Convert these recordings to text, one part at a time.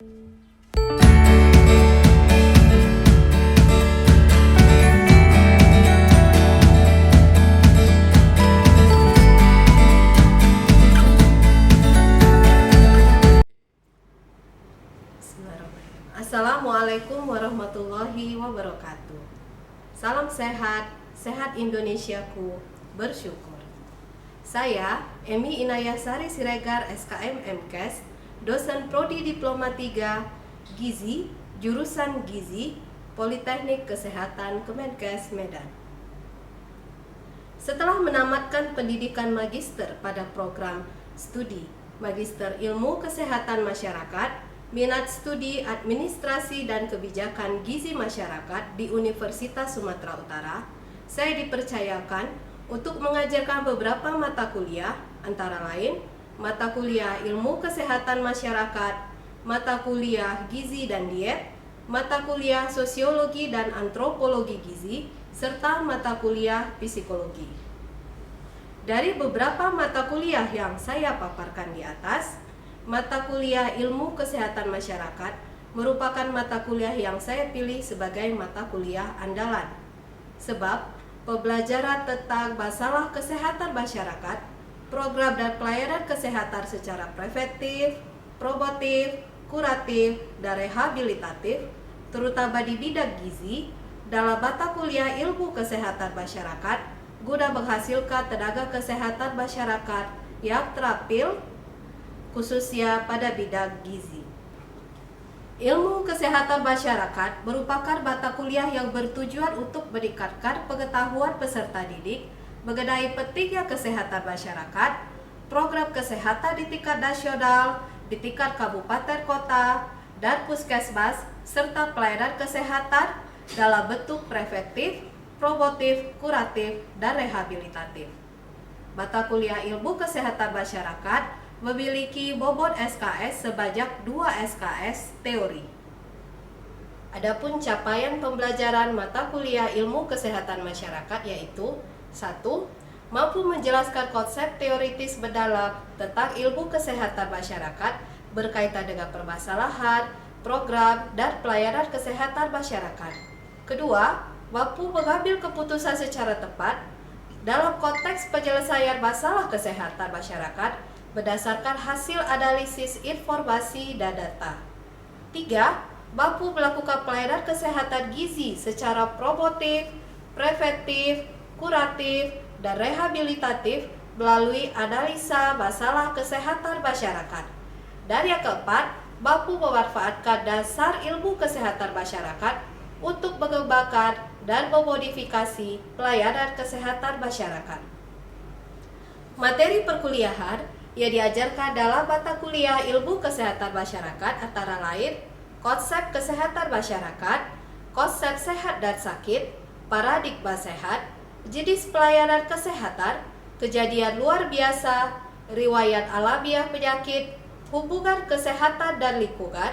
Assalamualaikum warahmatullahi wabarakatuh. Salam sehat, sehat Indonesiaku, bersyukur. Saya Emi Inayah Sari Siregar SKM MKes, dosen Prodi Diploma 3 Gizi, jurusan Gizi, Politeknik Kesehatan Kemenkes Medan. Setelah menamatkan pendidikan magister pada program studi Magister Ilmu Kesehatan Masyarakat, minat studi Administrasi dan Kebijakan Gizi Masyarakat di Universitas Sumatera Utara, saya dipercayakan untuk mengajarkan beberapa mata kuliah, antara lain mata kuliah Ilmu Kesehatan Masyarakat, mata kuliah Gizi dan Diet, mata kuliah Sosiologi dan Antropologi Gizi, serta mata kuliah Psikologi. Dari beberapa mata kuliah yang saya paparkan di atas, mata kuliah Ilmu Kesehatan Masyarakat merupakan mata kuliah yang saya pilih sebagai mata kuliah andalan. Sebab pembelajaran tentang masalah kesehatan masyarakat, program dan pelayanan kesehatan secara preventif, promotif, kuratif, dan rehabilitatif, terutama di bidang gizi, dalam mata kuliah Ilmu Kesehatan Masyarakat, guna menghasilkan tenaga kesehatan masyarakat yang terampil, khususnya pada bidang gizi. Ilmu Kesehatan Masyarakat merupakan mata kuliah yang bertujuan untuk meningkatkan pengetahuan peserta didik mengenai pentingnya kesehatan masyarakat, program kesehatan di tingkat nasional, di tingkat kabupaten kota, dan puskesmas, serta pelayanan kesehatan dalam bentuk preventif, promotif, kuratif, dan rehabilitatif. Mata kuliah Ilmu Kesehatan Masyarakat memiliki bobot SKS sebanyak 2 SKS teori. Adapun capaian pembelajaran mata kuliah Ilmu Kesehatan Masyarakat yaitu 1. Mampu menjelaskan konsep teoritis mendalam tentang ilmu kesehatan masyarakat berkaitan dengan permasalahan, program, dan pelayanan kesehatan masyarakat. Kedua, mampu mengambil keputusan secara tepat dalam konteks penyelesaian masalah kesehatan masyarakat berdasarkan hasil analisis informasi dan data. 3. Mampu melakukan pelayanan kesehatan gizi secara promotif, preventif, kuratif, dan rehabilitatif melalui analisa masalah kesehatan masyarakat. Dan yang keempat, mampu memanfaatkan dasar ilmu kesehatan masyarakat untuk mengembangkan dan memodifikasi pelayanan kesehatan masyarakat. Materi perkuliahan yang diajarkan dalam mata kuliah Ilmu Kesehatan Masyarakat antara lain konsep kesehatan masyarakat, konsep sehat dan sakit, paradigma sehat, jenis pelayanan kesehatan, kejadian luar biasa, riwayat alamiah penyakit, hubungan kesehatan dan lingkungan,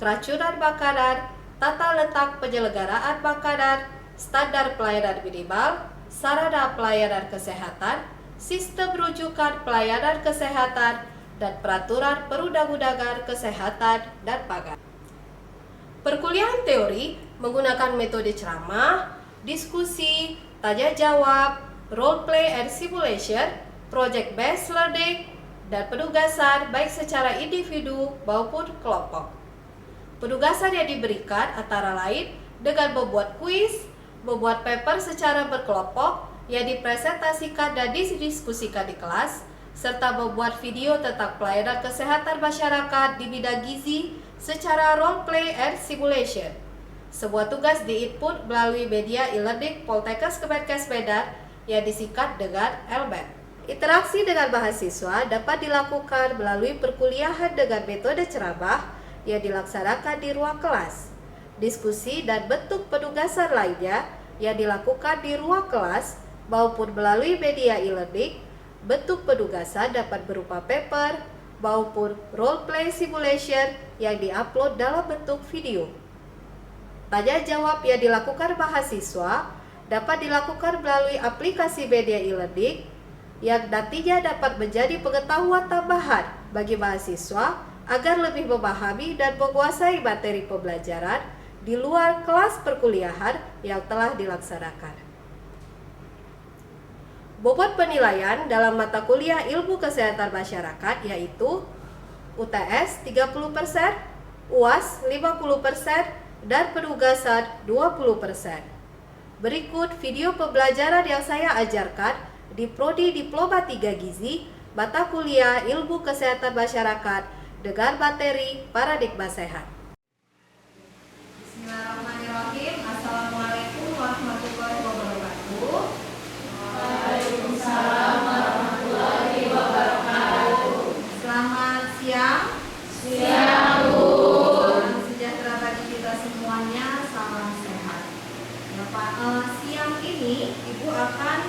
keracunan makanan, tata letak penyelenggaraan makanan, standar pelayanan minimal, sarana pelayanan kesehatan, sistem rujukan pelayanan kesehatan, dan peraturan perundang-undangan kesehatan dan pangan. Perkuliahan teori menggunakan metode ceramah, diskusi, tanya jawab, role play and simulation, project based learning, dan penugasan baik secara individu maupun kelompok. Penugasan yang diberikan antara lain dengan membuat kuis, membuat paper secara berkelompok yang dipresentasikan dan didiskusikan di kelas, serta membuat video tentang pelayanan kesehatan masyarakat di bidang gizi secara role play and simulation. Sebuah tugas di-input melalui media e-learning Poltekkes Kemenkes Medan yang disingkat dengan LMED. Interaksi dengan mahasiswa dapat dilakukan melalui perkuliahan dengan metode ceramah yang dilaksanakan di ruang kelas, diskusi dan bentuk penugasan lainnya yang dilakukan di ruang kelas maupun melalui media e-learning. Bentuk penugasan dapat berupa paper maupun role play simulation yang diupload dalam bentuk video. Tanya jawab yang dilakukan mahasiswa dapat dilakukan melalui aplikasi media e-learning yang nantinya dapat menjadi pengetahuan tambahan bagi mahasiswa agar lebih memahami dan menguasai materi pembelajaran di luar kelas perkuliahan yang telah dilaksanakan. Bobot penilaian dalam mata kuliah Ilmu Kesehatan Masyarakat yaitu UTS 30%, UAS 50%, dan penugasan 20%. Berikut video pembelajaran yang saya ajarkan di Prodi Diploma 3 Gizi, mata kuliah Ilmu Kesehatan Masyarakat dengan materi Paradigma Sehat. Bismillahirrahmanirrahim. Assalamualaikum warahmatullahi wabarakatuh. Waalaikumsalam warahmatullahi wabarakatuh. Selamat siang. Siang, Bu. Salam sejahtera bagi kita semuanya. Salam sehat. Ya, Pak. Siang ini Ibu akan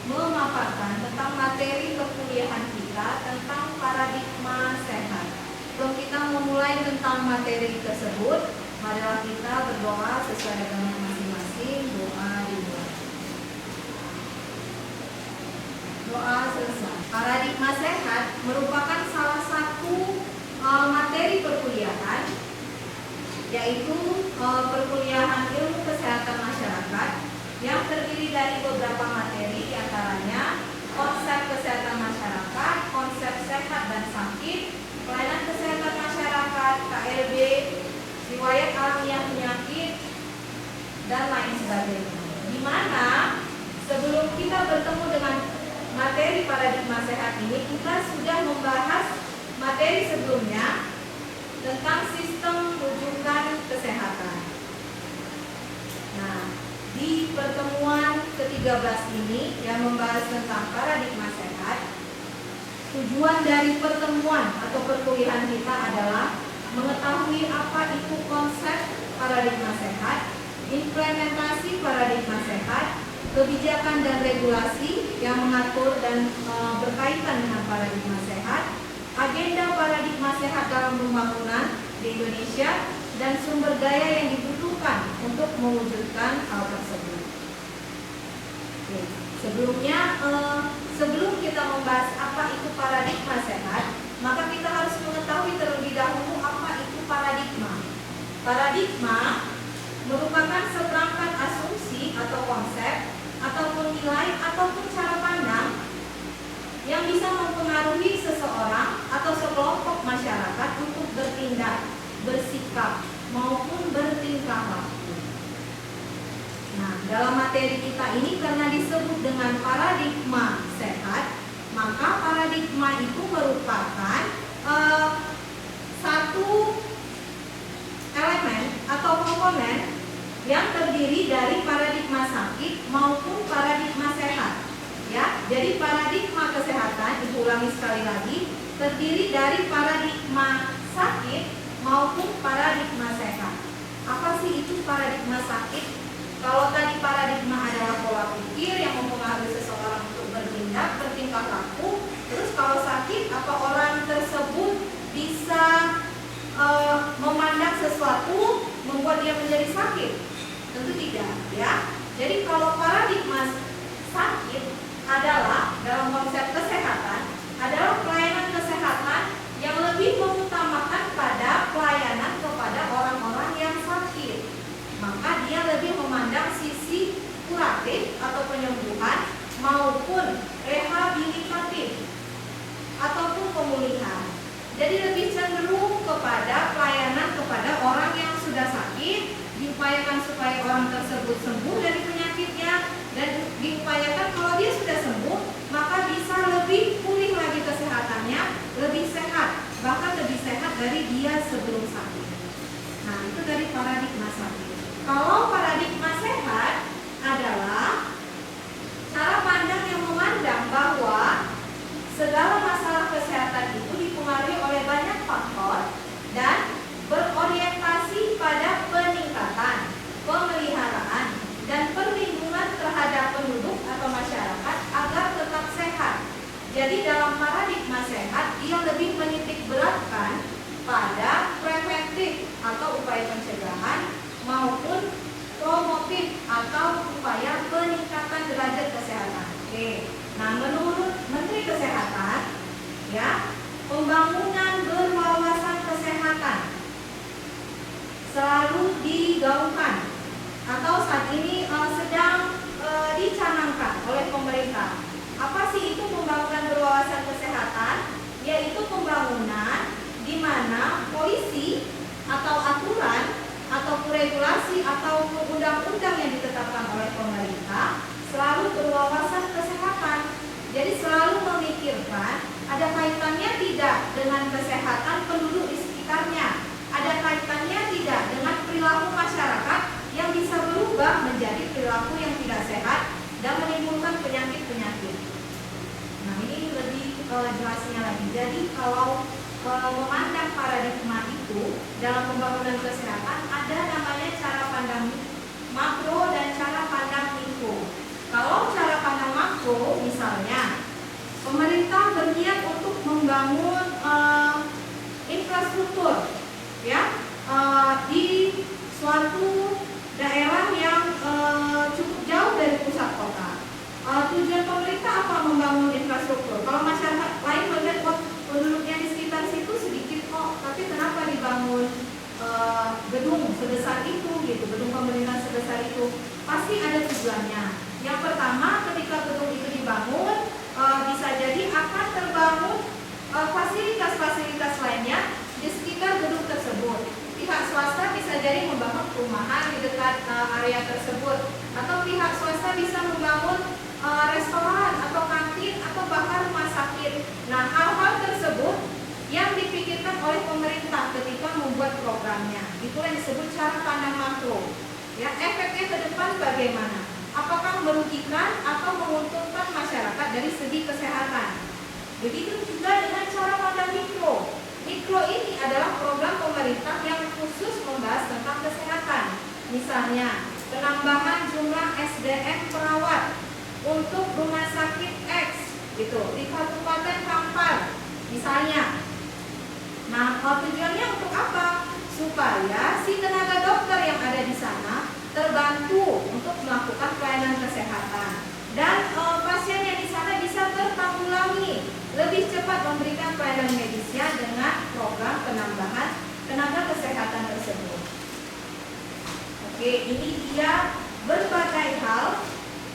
memaparkan tentang materi perkuliahan kita tentang paradigma sehat. Sebelum kita memulai tentang materi tersebut, marilah kita berdoa sesuai agama masing-masing. Doa dimulai. Doa selesai. Paradigma sehat merupakan salah satu materi perkuliahan, yaitu perkuliahan Ilmu Kesehatan Masyarakat yang terdiri dari beberapa materi, diantaranya konsep kesehatan masyarakat, konsep sehat dan sakit, pelayanan kesehatan masyarakat, KLB, riwayat alamiah penyakit, dan lain sebagainya. Di mana sebelum kita bertemu dengan materi paradigma sehat ini, kita sudah membahas materi sebelumnya tentang sistem rujukan kesehatan. Nah, di pertemuan ke-13 ini yang membahas tentang paradigma sehat, tujuan dari pertemuan atau perkuliahan kita adalah mengetahui apa itu konsep paradigma sehat, implementasi paradigma sehat, kebijakan dan regulasi yang mengatur dan berkaitan dengan paradigma sehat, agenda paradigma sehat dalam pembangunan di Indonesia, dan sumber daya yang dibutuhkan untuk mewujudkan hal tersebut. Oke. Sebelum kita membahas apa itu paradigma sehat, maka kita harus mengetahui terlebih dahulu apa itu paradigma. Paradigma merupakan seperangkat asumsi atau konsep ataupun nilai ataupun cara pandang yang bisa mempengaruhi seseorang atau sekelompok masyarakat untuk bertindak, bersikap, maupun bertingkah laku. Nah, dalam materi kita ini karena disebut dengan paradigma sehat, maka paradigma itu merupakan satu elemen atau komponen yang terdiri dari paradigma sakit maupun paradigma sehat. Ya, jadi paradigma kesehatan, Ibu ulangi sekali lagi, terdiri dari paradigma sakit maupun paradigma sehat. Apa sih itu paradigma sakit? Kalau tadi paradigma adalah pola pikir yang mempengaruhi seseorang untuk bertindak, bertingkah laku. Terus kalau sakit, apa orang tersebut bisa memandang sesuatu membuat dia menjadi sakit? Tentu tidak, ya. Jadi kalau paradigma sakit adalah dalam konsep kesehatan adalah pelayanan kesehatan yang lebih mengutamakan pada pelayanan kepada orang-orang yang sakit. Maka dia lebih memandang sisi kuratif atau penyembuhan maupun rehabilitatif ataupun pemulihan. Jadi lebih cenderung kepada pelayanan kepada orang yang sudah sakit, diupayakan supaya orang tersebut sembuh dari penyakitnya, dan diupayakan kalau dia sudah sembuh maka bisa lebih pulih lagi kesehatannya, lebih sehat, bahkan lebih sehat dari dia sebelum sakit. Nah, itu dari paradigma sakit. Kalau paradigma sehat adalah cara pandang yang memandang bahwa segala masalah kesehatan itu dipengaruhi oleh banyak faktor dan berorientasi pada peningkatan, pemeliharaan, dan perlindungan terhadap penduduk atau masyarakat agar tetap sehat. Jadi dalam paradigma sehat, dia lebih menitik beratkan pada preventif atau upaya pencegahan maupun promotif yaitu pembangunan di mana polisi atau aturan atau regulasi atau undang-undang yang ditetapkan oleh pemerintah selalu berwawasan kesehatan. Jadi selalu memikirkan ada kaitannya tidak dengan kesehatan penduduk di sekitarnya, ada kaitannya tidak dengan perilaku masyarakat yang bisa berubah menjadi perilaku yang tidak sehat dan menimbulkan penyakit-penyakit. Nah, ini lebih jelasnya lagi. Jadi kalau memandang paradigma itu dalam pembangunan kesehatan ada namanya cara pandang makro dan cara pandang mikro. Kalau cara pandang makro misalnya pemerintah berniat untuk membangun infrastruktur ya di suatu daerah yang cukup jauh dari pusat kota. Tujuan pemerintah apa membangun infrastruktur? Kalau masyarakat lain melihat penduduknya di sekitar situ sedikit kok, tapi kenapa dibangun gedung sebesar itu gitu, gedung pemerintah sebesar itu? Pasti ada tujuannya. Yang pertama, ketika gedung itu dibangun, bisa jadi akan terbangun fasilitas-fasilitas lainnya di sekitar gedung tersebut. Pihak swasta bisa jadi membangun perumahan di dekat area tersebut, atau pihak swasta bisa membangun restoran atau kantin atau bahkan rumah sakit. Nah, hal-hal tersebut yang dipikirkan oleh pemerintah ketika membuat programnya. Itulah yang disebut cara pandang makro. Ya, efeknya ke depan bagaimana? Apakah merugikan atau menguntungkan masyarakat dari segi kesehatan? Begitu juga dengan cara pandang mikro. Mikro ini adalah program pemerintah yang khusus membahas tentang kesehatan. Misalnya, penambahan jumlah SDM perawat untuk rumah sakit X gitu di Kabupaten Kampar misalnya. Nah, tujuannya untuk apa? Supaya si tenaga dokter yang ada di sana terbantu untuk melakukan pelayanan kesehatan dan pasien yang di sana bisa tertanggulangi lebih cepat memberikan pelayanan medisnya dengan program penambahan tenaga kesehatan tersebut. Oke, ini dia berbagai hal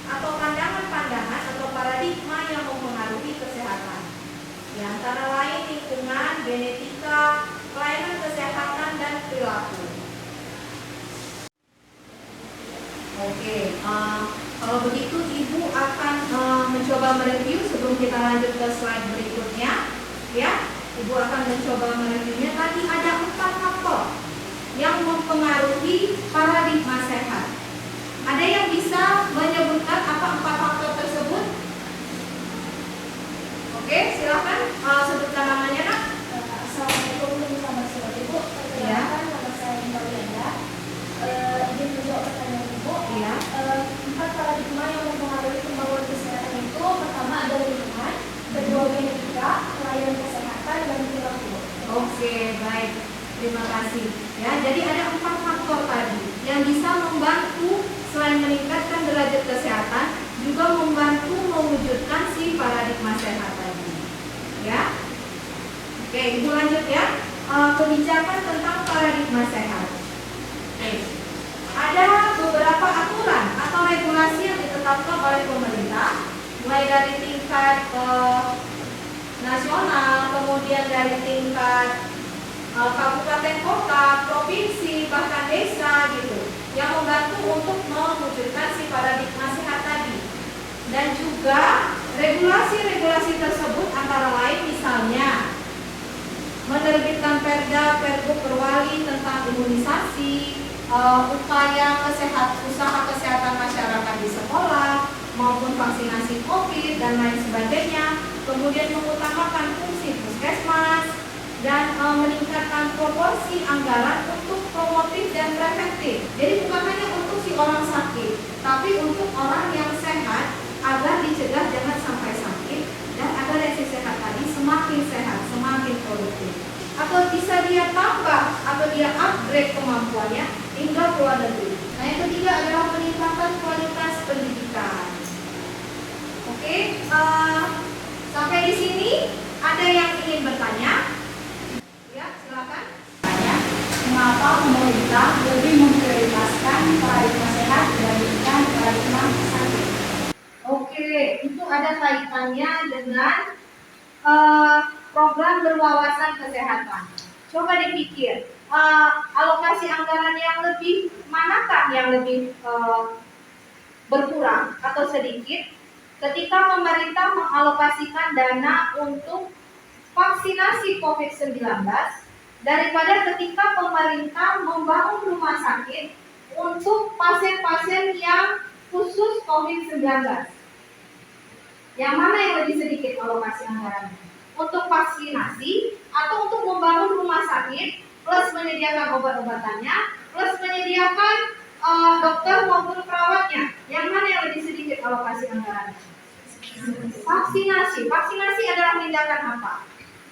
atau pandangan-pandangan atau paradigma yang mempengaruhi kesehatan. Di antara lain lingkungan, genetika, pelayanan kesehatan, dan perilaku. Oke, kalau begitu Ibu akan mencoba mereview sebelum kita lanjut ke slide berikutnya. Ya, Ibu akan mencoba mereviewnya. Tadi ada 4 faktor yang mempengaruhi paradigma sehat. Ada yang bisa menyebutkan apa 4 faktor tersebut? Oke, silakan sebutkan namanya, Nak. Assalamualaikum warahmatullahi wabarakatuh. Perkenalkan, nama saya Indah Yanda. Izin menjawab pertanyaan Ibu. Iya. 4 paradigma yang mempengaruhi pembangunan kesehatan itu, pertama ada lingkungan, kedua genetika, pelayanan kesehatan, dan perilaku. Oke, baik. Terima kasih. Ya, jadi ada 4 faktor tadi yang bisa membantu selain meningkatkan derajat kesehatan, juga membantu mewujudkan si paradigma sehat tadi. Ya. Oke, Ibu lanjut ya. Kebijakan tentang paradigma sehat. Oke. Ada beberapa aturan atau regulasi yang ditetapkan oleh pemerintah, mulai dari tingkat nasional, kemudian dari tingkat kabupaten kota, provinsi, bahkan desa gitu, yang membantu untuk mewujudkan si paradigma sehat tadi. Dan juga regulasi-regulasi tersebut antara lain misalnya menerbitkan perda, pergub perwali tentang imunisasi, upaya usaha kesehatan masyarakat di sekolah maupun vaksinasi COVID dan lain sebagainya. Kemudian mengutamakan fungsi puskesmas dan meningkatkan proporsi anggaran untuk promotif dan preventif. Jadi bukan hanya untuk si orang sakit, tapi untuk orang yang sehat agar dicegah jangan sampai sakit dan agar yang sehat tadi semakin sehat, semakin produktif. Atau bisa dia tambah atau dia upgrade kemampuannya hingga ke luar negeri. Nah, yang ketiga adalah peningkatan kualitas pendidikan. Oke, sampai di sini ada yang ingin bertanya? Ya, silakan. Mengapa pemerintah lebih memprioritaskan paradigma sehat dibandingkan paradigma sakit? Oke, itu ada kaitannya dengan program berwawasan kesehatan. Coba dipikir, alokasi anggaran yang lebih, manakah yang lebih berkurang atau sedikit ketika pemerintah mengalokasikan dana untuk vaksinasi COVID-19 daripada ketika pemerintah membangun rumah sakit untuk pasien-pasien yang khusus COVID-19. Yang mana yang lebih sedikit alokasi anggarannya? Untuk vaksinasi atau untuk membangun rumah sakit plus menyediakan obat-obatannya plus menyediakan dokter maupun perawatnya? Yang mana yang lebih sedikit alokasi anggarannya? Vaksinasi. Vaksinasi adalah tindakan apa?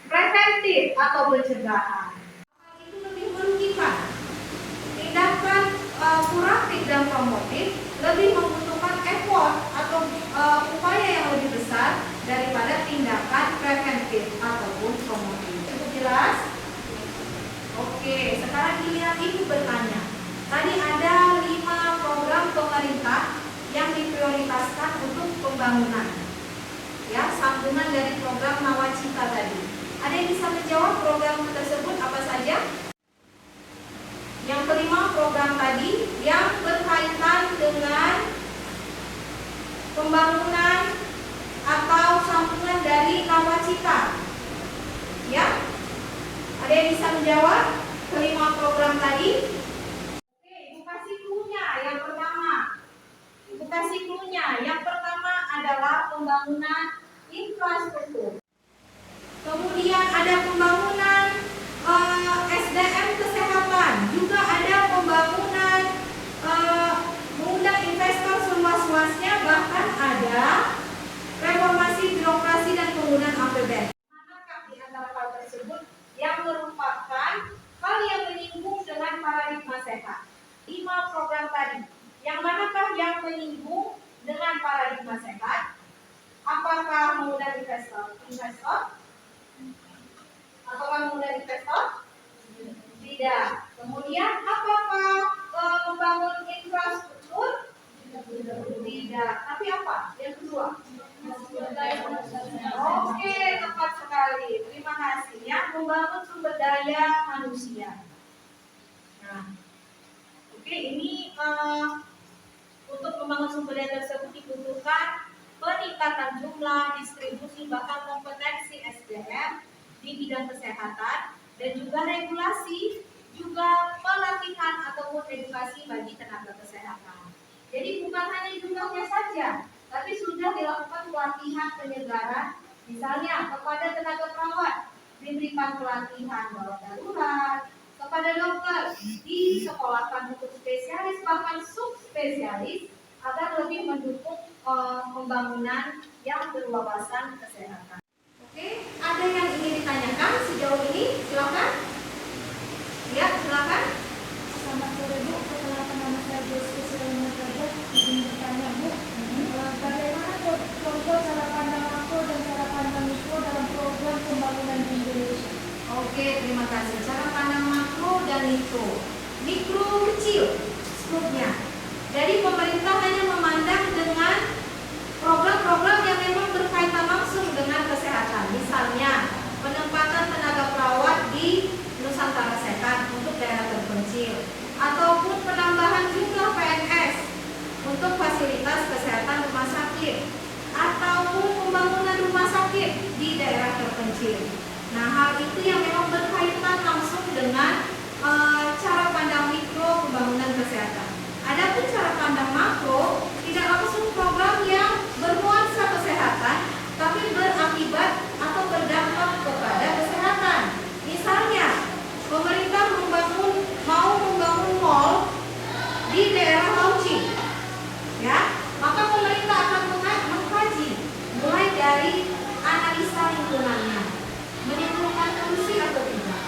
Preventif atau pencegahan. Itu lebih merugikan. Tindakan kuratif dan promotif lebih membutuhkan effort atau upaya yang lebih besar daripada tindakan preventif ataupun promotif. Cukup jelas? Oke, sekarang giliran Ibu bertanya. Tadi ada 5 program pemerintah yang diprioritaskan untuk pembangunan. Ya, sambungan dari program Nawacita tadi. Ada yang bisa menjawab program tersebut apa saja? Yang kelima program tadi yang berkaitan dengan pembangunan atau sambungan dari Nawacita. Ya? Ada yang bisa menjawab kelima program tadi? Oke, Ibu kasih clue-nya yang pertama. Ibu kasih clue-nya. Yang pertama adalah pembangunan infrastruktur. Kemudian ada pembangunan SDM kesehatan, juga ada pembangunan mengundang investor seluas-luasnya, bahkan ada reformasi birokrasi dan penggunaan APBN. Manakah di antara hal tersebut yang merupakan hal yang menyinggung dengan paradigma sehat? 5 program tadi, yang manakah yang menyinggung dengan paradigma sehat? Apakah mengundang investor? Apakah mengundang investor? Tidak. Kemudian apakah membangun infrastruktur? Tidak. Tapi apa? Yang kedua? Oke, tepat sekali. Terima kasih. Yang membangun sumber daya manusia. Nah, oke, ini untuk membangun sumber daya tersebut dibutuhkan peningkatan jumlah, distribusi, bahkan kompetensi SDM di bidang kesehatan, dan juga regulasi, juga pelatihan ataupun edukasi bagi tenaga kesehatan. Jadi bukan hanya jumlahnya saja, tapi sudah dilakukan pelatihan penyegaran, misalnya kepada tenaga perawat diberikan pelatihan gawat darurat, kepada dokter disekolahkan untuk spesialis bahkan subspesialis agar lebih mendukung pembangunan yang berwawasan kesehatan. Oke, ada yang ingin ditanyakan sejauh ini? Silakan. Ya, silakan. Selamat sore Bu, perkenalkan nama saya Jessica Sulaiman Derajat. Izin bertanya Bu, bagaimana contoh cara pandang makro dan cara pandang mikro dalam program pembangunan di Indonesia? Oke, terima kasih. Cara pandang makro dan mikro. Mikro kecil skupnya. Jadi pemerintah hanya memandang dengan program-program yang memang berkaitan langsung dengan kesehatan. Misalnya, penempatan tenaga perawat di Nusantara Sehat untuk daerah terpencil, ataupun penambahan jumlah PNS untuk fasilitas kesehatan rumah sakit, ataupun pembangunan rumah sakit di daerah terpencil. Nah, hal itu yang memang berkaitan langsung dengan cara pandang mikro pembangunan kesehatan. Adapun cara pandang makro tidak langsung program yang bernuansa kesehatan, tapi berakibat atau berdampak kepada kesehatan. Misalnya, pemerintah mau membangun mall di daerah Lauci, ya, maka pemerintah akan mengkaji mulai dari analisa lingkungannya, menimbulkan polusi atau tidak,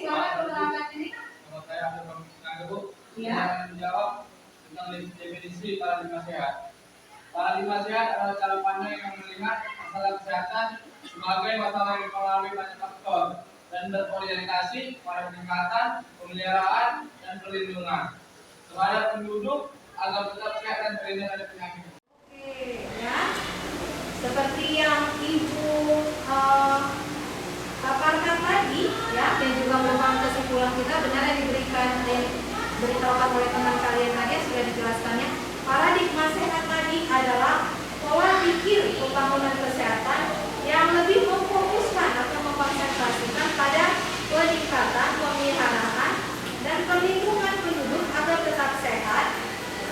silakan perkenalkan diri. Nama saya Abdul Rahman Bu. Iya. Saya akan menjawab tentang definisi paradigma sehat. Paradigma sehat adalah cara pandang yang melihat masalah kesehatan sebagai masalah yang melalui banyak faktor dan berorientasi pada peningkatan, pemeliharaan, dan perlindungan terhadap penduduk agar tetap sehat dan terhindar dari penyakit. Oke, ya. Seperti yang Ibu paparkan tadi, ya, dan juga merupakan kesimpulan kita benar yang diberitahukan oleh teman kalian tadi yang sudah dijelaskannya. Paradigma sehat tadi adalah pola pikir pembangunan kesehatan yang lebih memfokuskan atau mengkonsentrasikan pada peningkatan, pemeliharaan, dan perlindungan penduduk agar tetap sehat,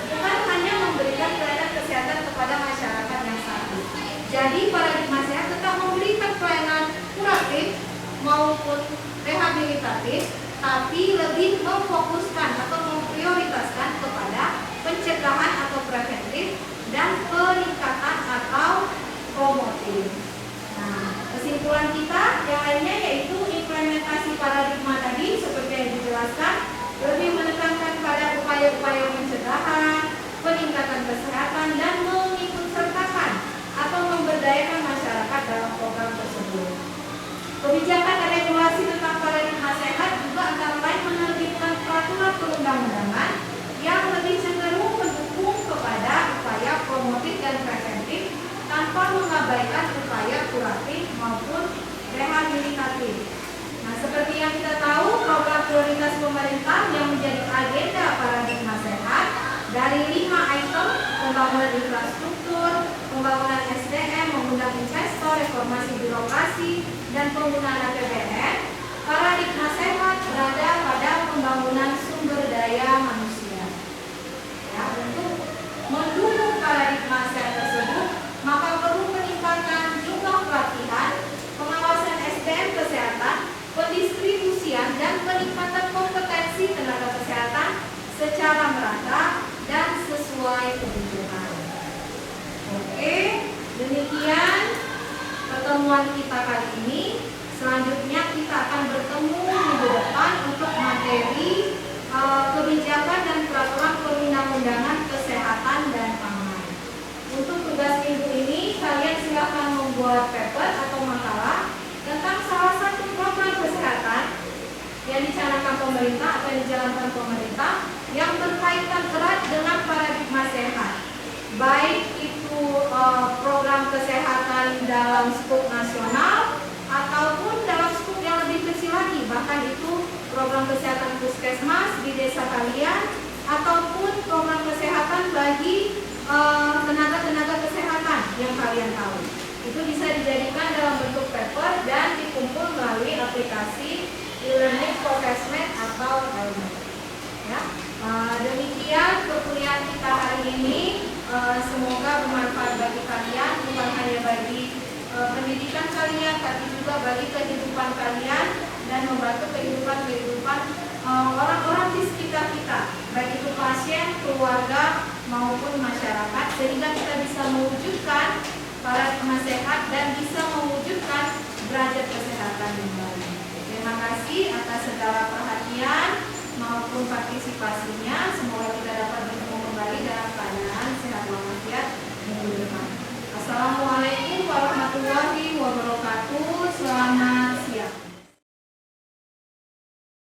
bukan hanya memberikan pelayanan kesehatan kepada masyarakat yang sakit. Jadi paradigma sehat tetap memberikan pelayanan kuratif maupun rehabilitatif, tapi lebih memfokuskan atau memprioritaskan kepada pencegahan atau preventif dan peningkatan atau promotif. Nah, kesimpulan kita yang lainnya yaitu implementasi paradigma tadi seperti yang dijelaskan lebih menekankan pada upaya-upaya pencegahan, peningkatan kesehatan, dan mengikutsertakan atau memberdayakan masyarakat dalam program tersebut. Kebijakan dan regulasi tentang paradigma sehat juga antara lain menerbitkan peraturan perundang-undangan yang lebih cenderung mendukung kepada upaya promotif dan preventif tanpa mengabaikan upaya kuratif maupun rehabilitatif. Nah, seperti yang kita tahu, program prioritas pemerintah yang menjadi agenda paradigma sehat dari 5 item: pembangunan infrastruktur, pembangunan SDM, mengundang investor, reformasi birokrasi, dan penggunaan APBN. Paradigma sehat berada pada pembangunan sumber daya manusia. Ya, untuk mendukung paradigma sehat tersebut, maka perlu peningkatan jumlah pelatihan, pengawasan SDM kesehatan, pendistribusian, dan peningkatan kompetensi tenaga kesehatan secara merata dan sesuai kebutuhan. Oke, demikian pertemuan kita kali ini. Selanjutnya kita akan bertemu minggu depan untuk materi kebijakan dan peraturan perundang-undangan kesehatan dan pangan. Untuk tugas minggu ini, kalian silakan membuat paper atau makalah tentang salah satu program kesehatan yang dicanangkan pemerintah atau yang dijalankan pemerintah yang berkaitan erat dengan paradigma sehat, baik itu program kesehatan dalam skop nasional ataupun dalam skop yang lebih kecil lagi, bahkan itu program kesehatan puskesmas di desa kalian ataupun program kesehatan bagi tenaga-tenaga kesehatan yang kalian tahu. Itu bisa dijadikan dalam bentuk paper dan dikumpul melalui aplikasi e-learning Profesmed atau LMS. Ya, demikian perkuliahan kita hari ini. Semoga bermanfaat bagi kalian, bukan hanya bagi pendidikan kalian, tapi juga bagi kehidupan kalian dan membantu kehidupan orang-orang di sekitar kita, baik itu pasien, keluarga maupun masyarakat, sehingga kita bisa mewujudkan paradigma sehat dan bisa mewujudkan derajat kesehatan yang baik. Terima kasih atas segala